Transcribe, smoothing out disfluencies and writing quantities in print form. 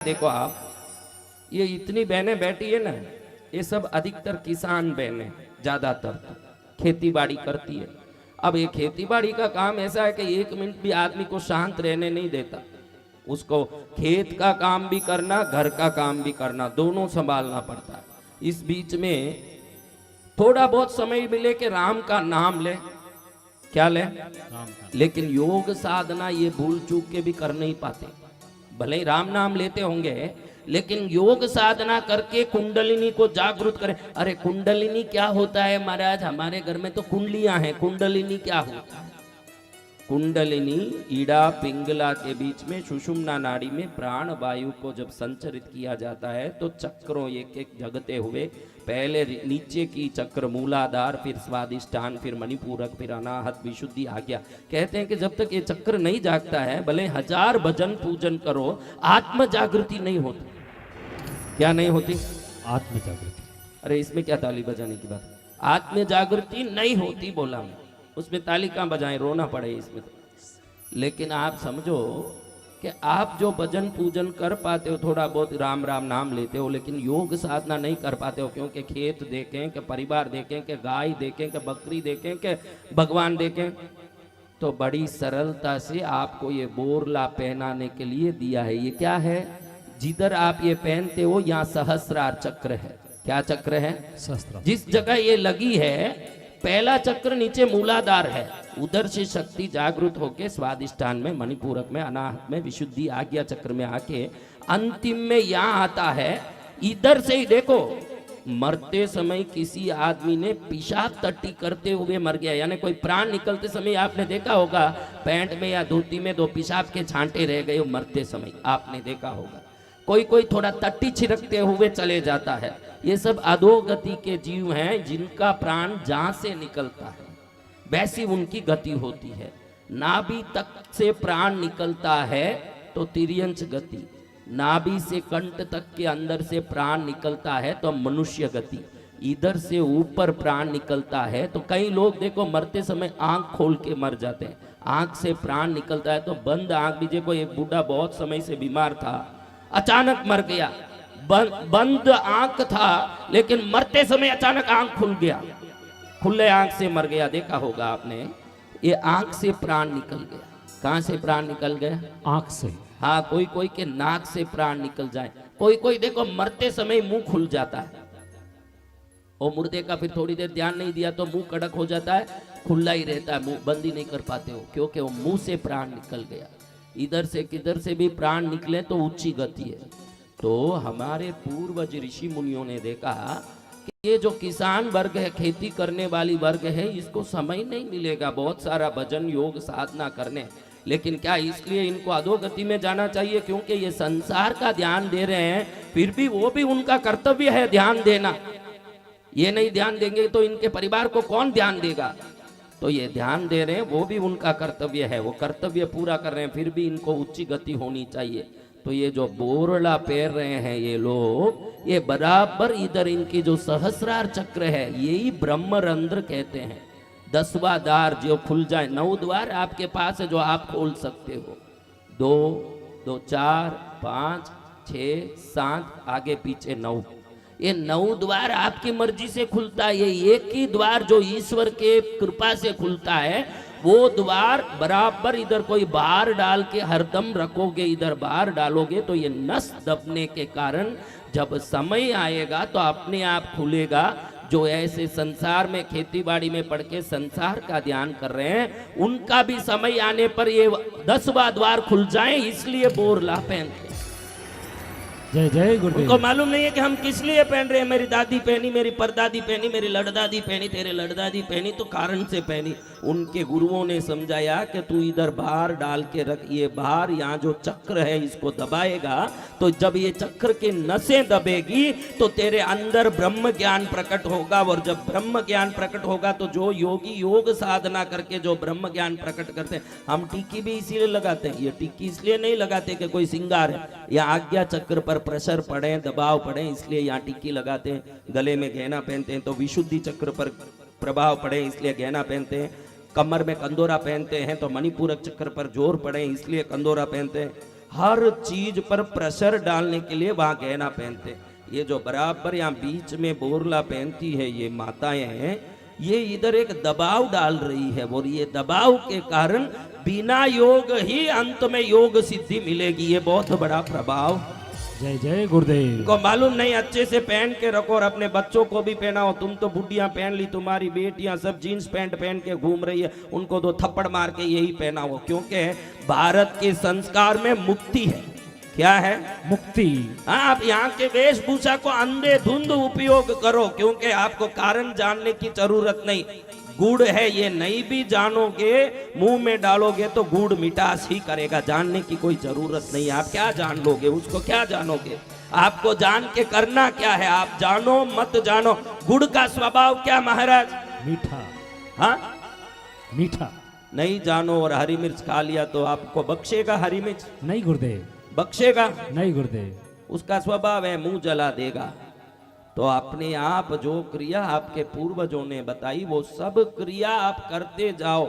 देखो आप, ये इतनी बहनें बैठी है ना, ये सब अधिकतर किसान बहनें, ज्यादातर तो खेती बाड़ी करती है। अब ये खेती बाड़ी का काम ऐसा है कि एक मिनट भी आदमी को शांत रहने नहीं देता। उसको खेत का काम भी करना, घर का काम भी करना, दोनों संभालना पड़ता है। इस बीच में थोड़ा बहुत समय मिले कि राम का नाम ले, क्या ले, लेकिन योग साधना ये भूल चूक के भी कर नहीं पाते। भले ही राम नाम लेते होंगे, लेकिन योग साधना करके कुंडलिनी को जागृत करें। अरे कुंडलिनी क्या होता है महाराज? हमारे घर में तो कुंडलियां हैं, कुंडलिनी क्या होता है? कुंडलिनी ईड़ा पिंगला के बीच में सुषुम्ना नाड़ी में प्राण वायु को जब संचरित किया जाता है तो चक्रों एक एक जगते हुए, पहले नीचे की चक्र मूलाधार, फिर स्वादिष्ठान, फिर मणिपूरक, फिर अनाहत, विशुद्धि, आज्ञा। कहते हैं कि जब तक ये चक्र नहीं जागता है, भले 1000 भजन पूजन करो, आत्म जागृति नहीं होती। क्या नहीं होती? आत्म जागृति। अरे इसमें क्या ताली बजाने की बात? आत्म जागृति नहीं होती बोला मैं, उसमें ताली कहाँ बजाएं, रोना पड़े इसमें तो। लेकिन आप समझो कि आप जो भजन पूजन कर पाते हो, थोड़ा बहुत राम राम नाम लेते हो, लेकिन योग साधना नहीं कर पाते हो, क्योंकि खेत देखें कि परिवार देखें कि गाय देखें कि बकरी देखें कि भगवान देखें, तो बड़ी सरलता से आपको ये बोरला पहनाने के लिए दिया है। ये क्या है? जिधर आप ये पहनते हो यहाँ सहस्रार चक्र है। क्या चक्र है? सहस्त्र। जिस जगह ये लगी है, पहला चक्र नीचे मूलाधार है, उधर से शक्ति जागृत होके स्वादिष्ठान में, मणिपूरक में, अनाहत में, विशुद्धि, आज्ञा चक्र में आके अंतिम में यहाँ आता है। इधर से ही देखो, मरते समय किसी आदमी ने पेशाब टट्टी करते हुए मर गया, यानी कोई प्राण निकलते समय आपने देखा होगा पैंट में या धोती में 2 पेशाब के छांटे रह गए मरते समय, आपने देखा होगा। कोई कोई थोड़ा टट्टी छिड़कते हुए चले जाता है। ये सब अधोगति के जीव हैं, जिनका प्राण जहां से निकलता है वैसी उनकी गति होती है। नाभि तक से प्राण निकलता है तो तिर्यंच गति, नाभि से कंठ तक के अंदर से प्राण निकलता है तो मनुष्य गति, इधर से ऊपर प्राण निकलता है तो कई लोग देखो मरते समय आंख खोल के मर जाते हैं। आंख से प्राण निकलता है तो बंद आंख भी, देखो एक बूढ़ा बहुत समय से बीमार था, अचानक मर गया, बंद आंख था, लेकिन मरते समय अचानक आंख खुल गया, खुले आंख से मर गया। देखा होगा आपने, ये आंख से प्राण निकल गया। कहां से प्राण निकल गया? आंख से। हाँ, कोई कोई के नाक से प्राण निकल जाए, कोई कोई देखो मरते समय मुंह खुल जाता है, और मुर्दे का फिर थोड़ी देर ध्यान नहीं दिया तो मुंह कड़क हो जाता है, खुला ही रहता है, मुंह बंद ही नहीं कर पाते हो, क्योंकि वो मुंह से प्राण निकल गया। इधर से किधर से भी प्राण निकले तो ऊंची गति है। तो हमारे पूर्वज ऋषि मुनियों ने देखा कि ये जो किसान वर्ग है, खेती करने वाली वर्ग है, इसको समय नहीं मिलेगा बहुत सारा भजन योग साधना करने, लेकिन क्या इसलिए इनको अधोगति में जाना चाहिए? क्योंकि ये संसार का ध्यान दे रहे हैं, फिर भी वो भी उनका कर्तव्य है ध्यान देना। ये नहीं ध्यान देंगे तो इनके परिवार को कौन ध्यान देगा? तो ये ध्यान दे रहे हैं, वो भी उनका कर्तव्य है, वो कर्तव्य पूरा कर रहे हैं, फिर भी इनको उच्च गति होनी चाहिए। तो ये जो बोरला पैर रहे हैं ये लोग, ये बराबर इधर इनकी जो सहस्रार चक्र है, यही ब्रह्मरंध्र कहते हैं। 10वां द्वार जो खुल जाए, 9 द्वार आपके पास है जो आप खोल सकते हो, 2 2 4 5 6 7 आगे पीछे 9, ये 9 द्वार आपकी मर्जी से खुलता है। ये एक ही द्वार जो ईश्वर के कृपा से खुलता है, वो द्वार बराबर इधर कोई बाहर डाल के हरदम रखोगे, इधर बाहर डालोगे तो ये नस दबने के कारण जब समय आएगा तो अपने आप खुलेगा। जो ऐसे संसार में खेती बाड़ी में पड़ के संसार का ध्यान कर रहे हैं, उनका भी समय आने पर ये 10वां द्वार खुल जाए, इसलिए बोरला पहनते। जय जय गुरुदेव। उनको मालूम नहीं है कि हम किस लिए पहन रहे हैं। मेरी दादी पहनी, मेरी परदादी पहनी, मेरी लड़दादी पहनी, तेरे लड़दादी पहनी, तो कारण से पहनी। उनके गुरुओं ने समझाया कि तू इधर बाहर डाल के रख, ये बाहर यहाँ जो चक्र है इसको दबाएगा, तो जब ये चक्र की नसें दबेगी तो तेरे अंदर ब्रह्म ज्ञान प्रकट होगा, और जब ब्रह्म ज्ञान प्रकट होगा तो जो योगी योग साधना करके जो ब्रह्म ज्ञान प्रकट करते हैं, हम टिक्की भी इसीलिए लगाते हैं। ये टिक्की इसलिए नहीं लगाते कि कोई सिंगार है, या आज्ञा चक्र पर प्रेशर पड़े, दबाव पड़े, इसलिए यहाँ टिक्की लगाते हैं। गले में गहना पहनते हैं तो विशुद्धि चक्र पर प्रभाव पड़े, इसलिए गहना पहनते हैं। कमर में कंदोरा पहनते हैं तो मणिपूरक चक्र पर जोर पड़े, इसलिए कंदोरा पहनते हैं। हर चीज पर प्रेशर डालने के लिए वहां गहना पहनते। ये जो बराबर यहाँ बीच में बोरला पहनती है ये माताएं हैं, ये इधर एक दबाव डाल रही है और ये दबाव के कारण बिना योग ही अंत में योग सिद्धि मिलेगी। ये बहुत बड़ा प्रभाव। जय जय गुरुदेव। को मालूम नहीं, अच्छे से पहन के रखो और अपने बच्चों को भी पहनाओ। तुम तो बुढ़िया पहन ली, तुम्हारी बेटियां सब जीन्स पैंट पहन के घूम रही है, उनको दो थप्पड़ मार के यही पहनाओ, क्योंकि भारत के संस्कार में मुक्ति है। क्या है? मुक्ति। हाँ, आप यहाँ के वेशभूषा को अंधेधुंध उपयोग करो, क्योंकि आपको कारण जानने की जरूरत नहीं। गुड़ है ये नहीं भी जानोगे, मुंह में डालोगे तो गुड़ मिठास ही करेगा, जानने की कोई जरूरत नहीं। आप क्या जान लोगे उसको, क्या जानोगे? आपको जान के करना क्या है? आप जानो मत जानो। गुड़ का स्वभाव क्या महाराज? मीठा। हाँ, मीठा। नहीं जानो और हरी मिर्च खा लिया तो आपको बख्शेगा हरी मिर्च? नहीं गुरुदेव। बख्शेगा नहीं गुरुदेव। उसका स्वभाव है, मुंह जला देगा। तो अपने आप जो क्रिया आपके पूर्वजों ने बताई वो सब क्रिया आप करते जाओ।